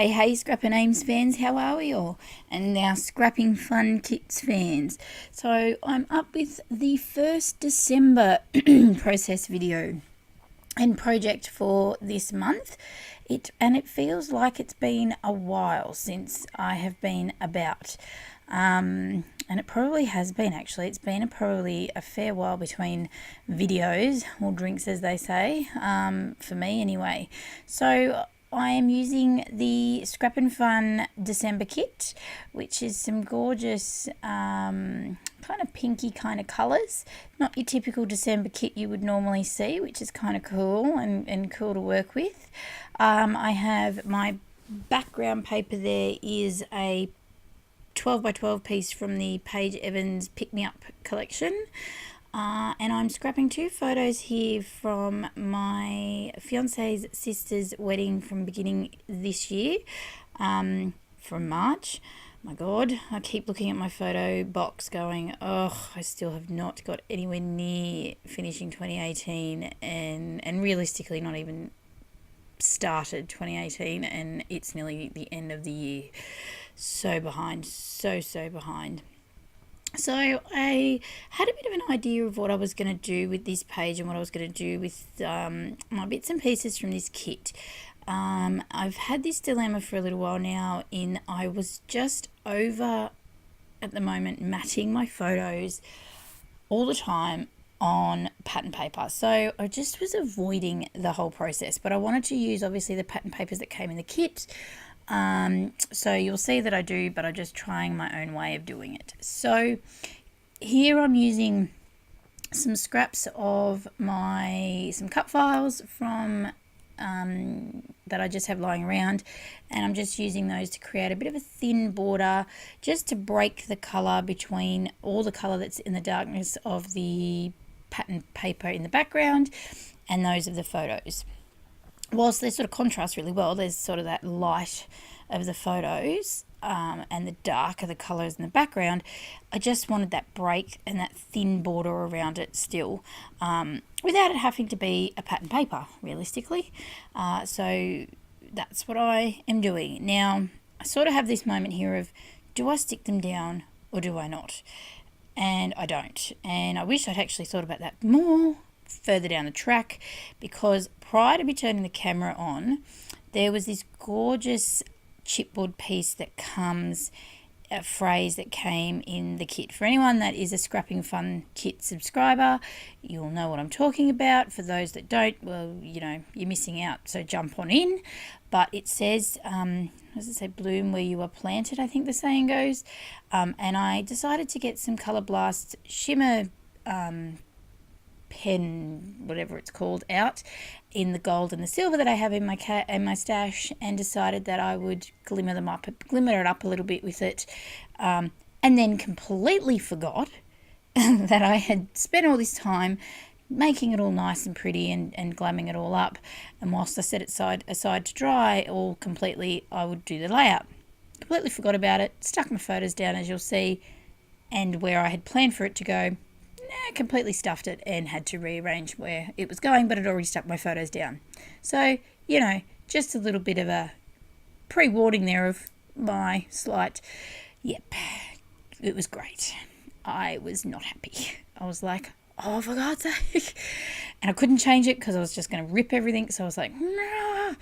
Hey, Scrappin' Ames fans, how are we all? And now Scrapping Fun Kits fans. So I'm up with the first December process video and project for this month. It feels like it's been a while since I have been about. And it probably has been actually. It's been probably a fair while between videos, or drinks as they say, for me anyway. So I am using the Scrap and Fun December kit, which is some gorgeous kind of pinky kind of colours. Not your typical December kit you would normally see, which is kind of cool and cool to work with. I have my background paper there is a 12 by 12 piece from the Paige Evans Pick Me Up collection. And I'm scrapping two photos here from my fiance's sister's wedding from beginning this year, from March. My God, I keep looking at my photo box going, oh, I still have not got anywhere near finishing 2018 and realistically not even started 2018, and it's nearly the end of the year. So behind, so behind. So I had a bit of an idea of what I was going to do with this page and what I was going to do with my bits and pieces from this kit. I've had this dilemma for a little while now I was just over at the moment matting my photos all the time on pattern paper. So I just was avoiding the whole process, but I wanted to use obviously the pattern papers that came in the kit. So you'll see that I do, but I'm just trying my own way of doing it. So here I'm using some scraps of some cut files from that I just have lying around, and I'm just using those to create a bit of a thin border just to break the colour between all the colour that's in the darkness of the pattern paper in the background and those of the photos. Whilst they sort of contrast really well, there's sort of that light of the photos and the dark of the colours in the background. I just wanted that break and that thin border around it still, without it having to be a pattern paper, realistically. So that's what I am doing. Now, I sort of have this moment here of, do I stick them down or do I not? And I don't. And I wish I'd actually thought about that more further down the track, because prior to me turning the camera on, there was this gorgeous chipboard piece that comes, a phrase that came in the kit. For anyone that is a Scrapping Fun Kit subscriber, you'll know what I'm talking about. For those that don't, well, you know, you're missing out, so jump on in. But it says, does it say bloom where you are planted, I think the saying goes. And I decided to get some Colour Blast shimmer pen, whatever it's called, out in the gold and the silver that I have in my stash, and decided that I would glimmer it up a little bit with it, and then completely forgot that I had spent all this time making it all nice and pretty and glamming it all up, and whilst I set it aside to dry all completely, I would do the layout. Completely forgot about it, stuck my photos down as you'll see, and where I had planned for it to go, completely stuffed it and had to rearrange where it was going, but I'd already stuck my photos down. So, you know, just a little bit of a pre-warning there of my slight, yep, it was great. I was not happy. I was like, oh, for God's sake. And I couldn't change it because I was just going to rip everything. So I was like, nah.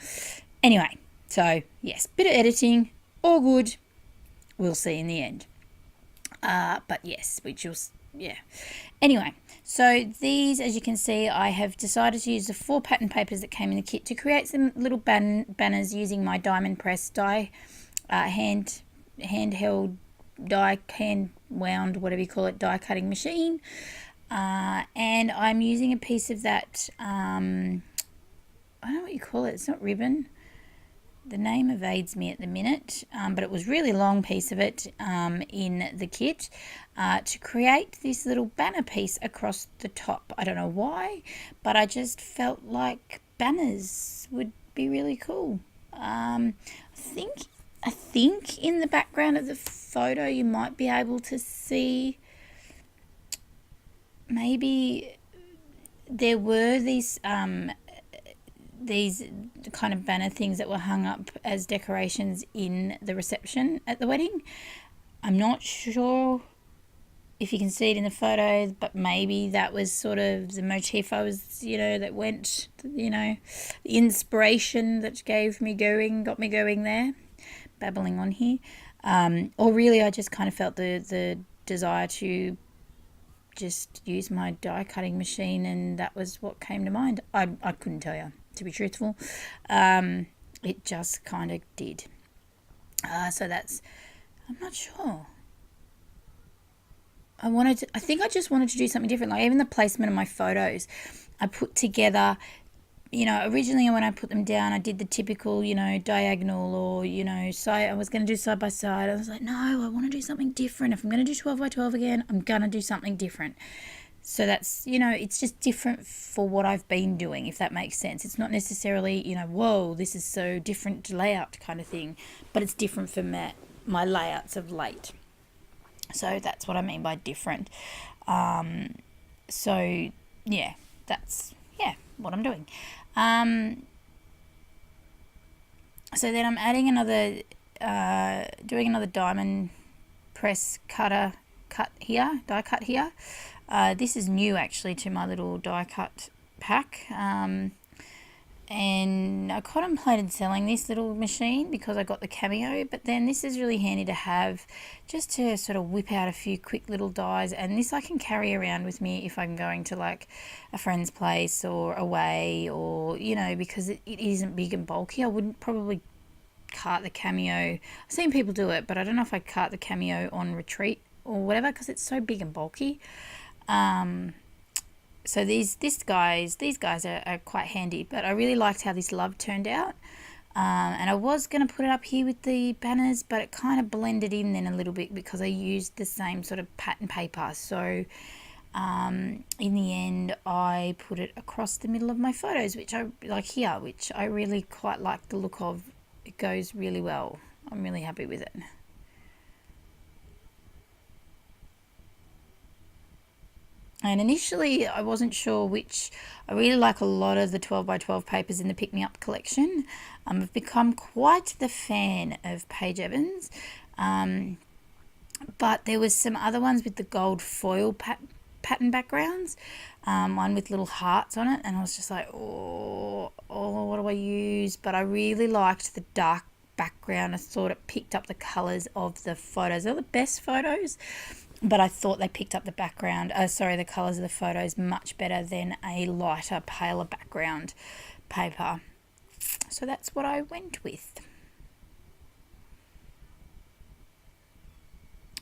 Anyway, so yes, bit of editing, all good. We'll see in the end. But yes, yeah. Anyway, so these, as you can see, I have decided to use the 4 pattern papers that came in the kit to create some little banners using my diamond press handheld die, hand wound, whatever you call it, die cutting machine. And I'm using a piece of that, I don't know what you call it, it's not ribbon. The name evades me at the minute, but it was a really long piece of it in the kit to create this little banner piece across the top. I don't know why, but I just felt like banners would be really cool. I think in the background of the photo you might be able to see maybe there were these these kind of banner things that were hung up as decorations in the reception at the wedding. I'm not sure if you can see it in the photo, but maybe that was sort of the motif I was, that went, the inspiration that got me going there, babbling on here. Or really I just kind of felt the desire to just use my die cutting machine, and that was what came to mind. I couldn't tell you, to be truthful. It just kind of did. So that's, I'm not sure. I think I just wanted to do something different. Like even the placement of my photos, I put together, originally when I put them down, I did the typical, diagonal or, side. I was going to do side by side. I was like, no, I want to do something different. If I'm going to do 12 by 12 again, I'm going to do something different. So that's, it's just different for what I've been doing, if that makes sense. It's not necessarily, whoa, this is so different layout kind of thing, but it's different for my layouts of late. So that's what I mean by different. So yeah, that's what I'm doing. So then I'm adding doing another diamond press die cut here. This is new actually to my little die cut pack. And I contemplated selling this little machine because I got the Cameo, but then this is really handy to have just to sort of whip out a few quick little dies, and this I can carry around with me if I'm going to like a friend's place or away, or because it isn't big and bulky. I wouldn't probably cart the Cameo. I've seen people do it, but I don't know if I'd cart the Cameo on retreat or whatever because it's so big and bulky. So these guys are quite handy, but I really liked how this love turned out. And I was going to put it up here with the banners, but it kind of blended in then a little bit because I used the same sort of pattern paper. So in the end, I put it across the middle of my photos, which I like here, which I really quite like the look of. It goes really well. I'm really happy with it. And initially I wasn't sure which. I really like a lot of the 12 by 12 papers in the Pick Me Up collection. I've become quite the fan of Paige Evans. But there was some other ones with the gold foil pattern backgrounds. One with little hearts on it, and I was just like, oh, what do I use? But I really liked the dark background. I thought it picked up the colours of the photos. They're the best photos, but I thought they picked up the the colours of the photos much better than a lighter, paler background paper. So that's what I went with.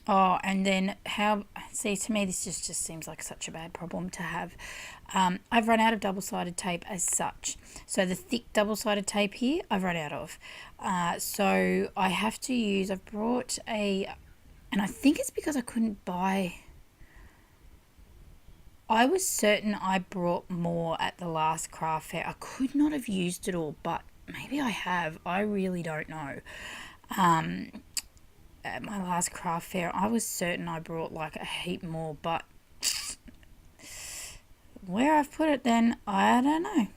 Oh, and then to me this just seems like such a bad problem to have. I've run out of double-sided tape as such. So the thick double-sided tape here, I've run out of. So I have to use, I've brought and I think it's because I couldn't buy. I was certain I brought more at the last craft fair. I could not have used it all, but maybe I have. I really don't know. At my last craft fair, I was certain I brought like a heap more, but where I've put it then, I don't know.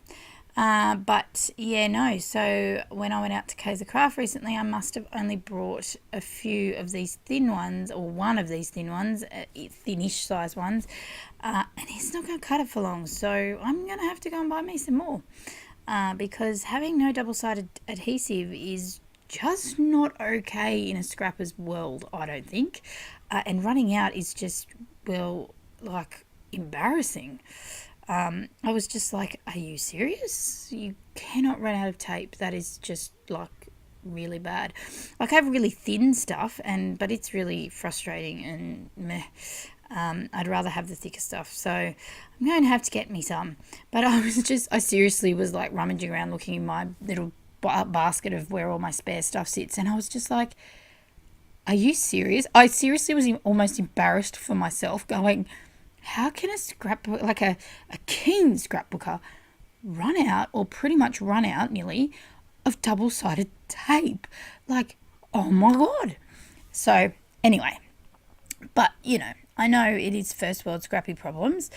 But yeah, no. So when I went out to Kaiser Craft recently, I must have only brought a few of these thin ones, or one of these thin ones, thinnish size ones, and it's not going to cut it for long. So I'm going to have to go and buy me some more, because having no double-sided adhesive is just not okay in a scrapper's world, I don't think. And running out is just, embarrassing. I was just like, are you serious? You cannot run out of tape. That is just really bad. I have really thin stuff, but it's really frustrating and meh. I'd rather have the thicker stuff. So I'm going to have to get me some. But I seriously was rummaging around looking in my little basket of where all my spare stuff sits, and I was just like, are you serious? I seriously was almost embarrassed for myself, going, how can a scrapbook, a keen scrapbooker, run out, or pretty much run out nearly, of double-sided tape? Oh my God. So anyway, but I know it is first world scrappy problems,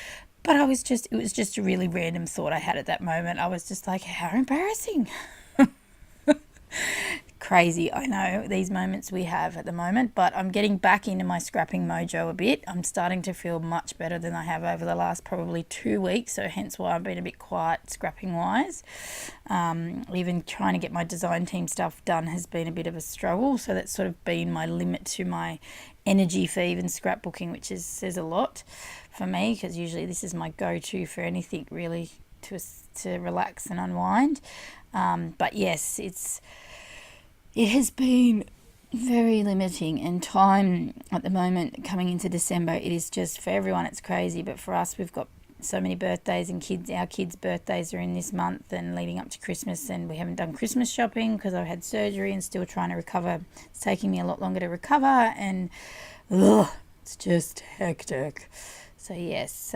But it was just a really random thought I had at that moment. I was just like, how embarrassing. Crazy, I know, these moments we have at the moment, but I'm getting back into my scrapping mojo a bit. I'm starting to feel much better than I have over the last probably 2 weeks, so hence why I've been a bit quiet scrapping wise. Even trying to get my design team stuff done has been a bit of a struggle, so that's sort of been my limit to my energy for even scrapbooking, which says a lot for me, because usually this is my go-to for anything really to relax and unwind. But yes, it has been very limiting, and time at the moment coming into December, it is just, for everyone it's crazy, but for us we've got so many birthdays, and our kids' birthdays are in this month and leading up to Christmas, and we haven't done Christmas shopping because I've had surgery and still trying to recover. It's taking me a lot longer to recover, and it's just hectic. So yes,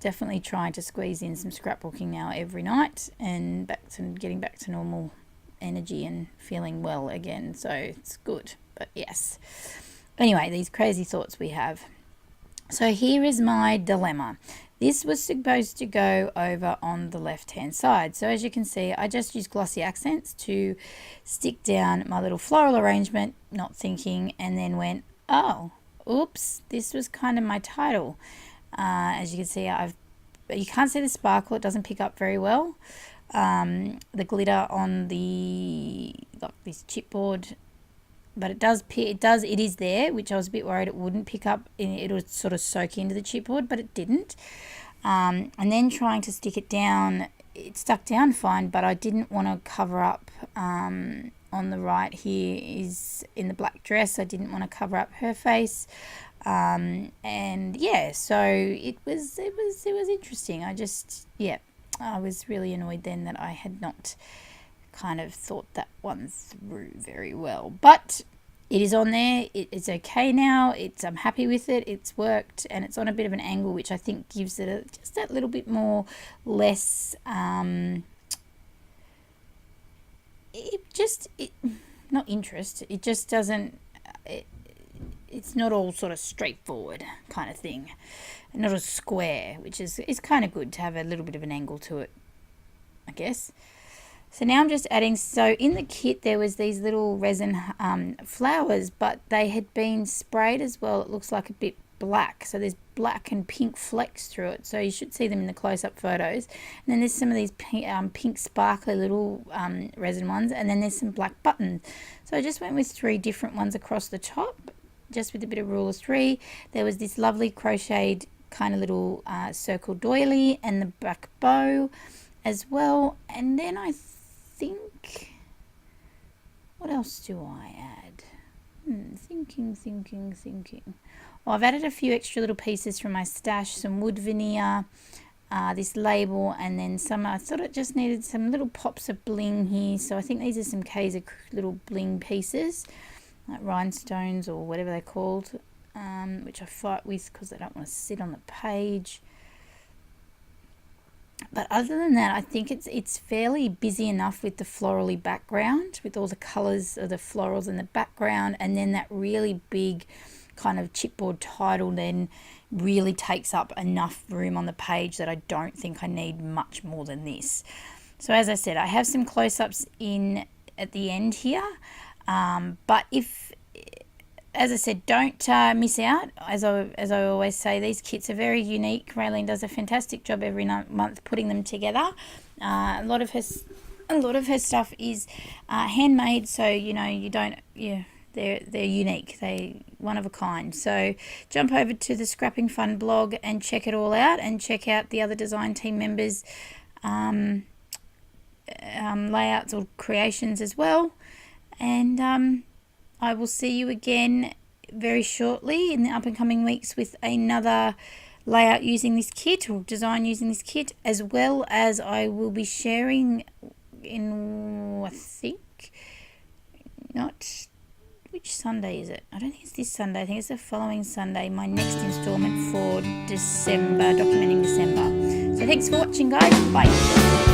definitely trying to squeeze in some scrapbooking now every night and getting back to normal energy and feeling well again, so it's good. But yes, anyway, these crazy thoughts we have. So here is my dilemma. This was supposed to go over on the left hand side, so as you can see, I just used glossy accents to stick down my little floral arrangement, not thinking, and then went, oh oops, this was kind of my title. As you can see, you can't see the sparkle, it doesn't pick up very well. The glitter on this chipboard, but it is there, which I was a bit worried it wouldn't pick up, it would sort of soak into the chipboard, but it didn't. And then trying to stick it down, it stuck down fine, but I didn't want to cover up on the right here is in the black dress, I didn't want to cover up her face. And yeah, so it was interesting. I was really annoyed then that I had not kind of thought that one through very well. But it is on there. It's okay now. I'm happy with it. It's worked, and it's on a bit of an angle, which I think gives it just that little bit more less. Not interest. It just doesn't. It's not all sort of straightforward kind of thing. Not a square, which is kind of good to have a little bit of an angle to it, I guess. So now I'm just adding, so in the kit there was these little resin flowers, but they had been sprayed as well. It looks like a bit black, so there's black and pink flecks through it, so you should see them in the close-up photos. And then there's some of these pink sparkly little resin ones, and then there's some black buttons. So I just went with 3 different ones across the top, just with a bit of rule of 3. There was this lovely crocheted kind of little circle doily and the back bow as well. And then I think, what else do I add? Thinking. Oh, I've added a few extra little pieces from my stash, some wood veneer, this label, and then some, I thought it just needed some little pops of bling here. So I think these are some Kaiser little bling pieces, like rhinestones or whatever they're called, which I fight with because I don't want to sit on the page. But other than that, I think it's fairly busy enough with the florally background, with all the colours of the florals in the background, and then that really big kind of chipboard title then really takes up enough room on the page that I don't think I need much more than this. So as I said, I have some close-ups in at the end here, but as I said, don't miss out. As I always say, these kits are very unique. Raylene does a fantastic job every month putting them together. A lot of her stuff is handmade, so they're unique. They're one of a kind. So jump over to the Scrapping Fun blog and check it all out, and check out the other design team members' layouts or creations as well. And I will see you again very shortly in the up and coming weeks with another layout using this kit, or design using this kit, as well as I will be sharing which Sunday is it? I don't think it's this Sunday. I think it's the following Sunday, my next installment for December, documenting December. So thanks for watching, guys. Bye.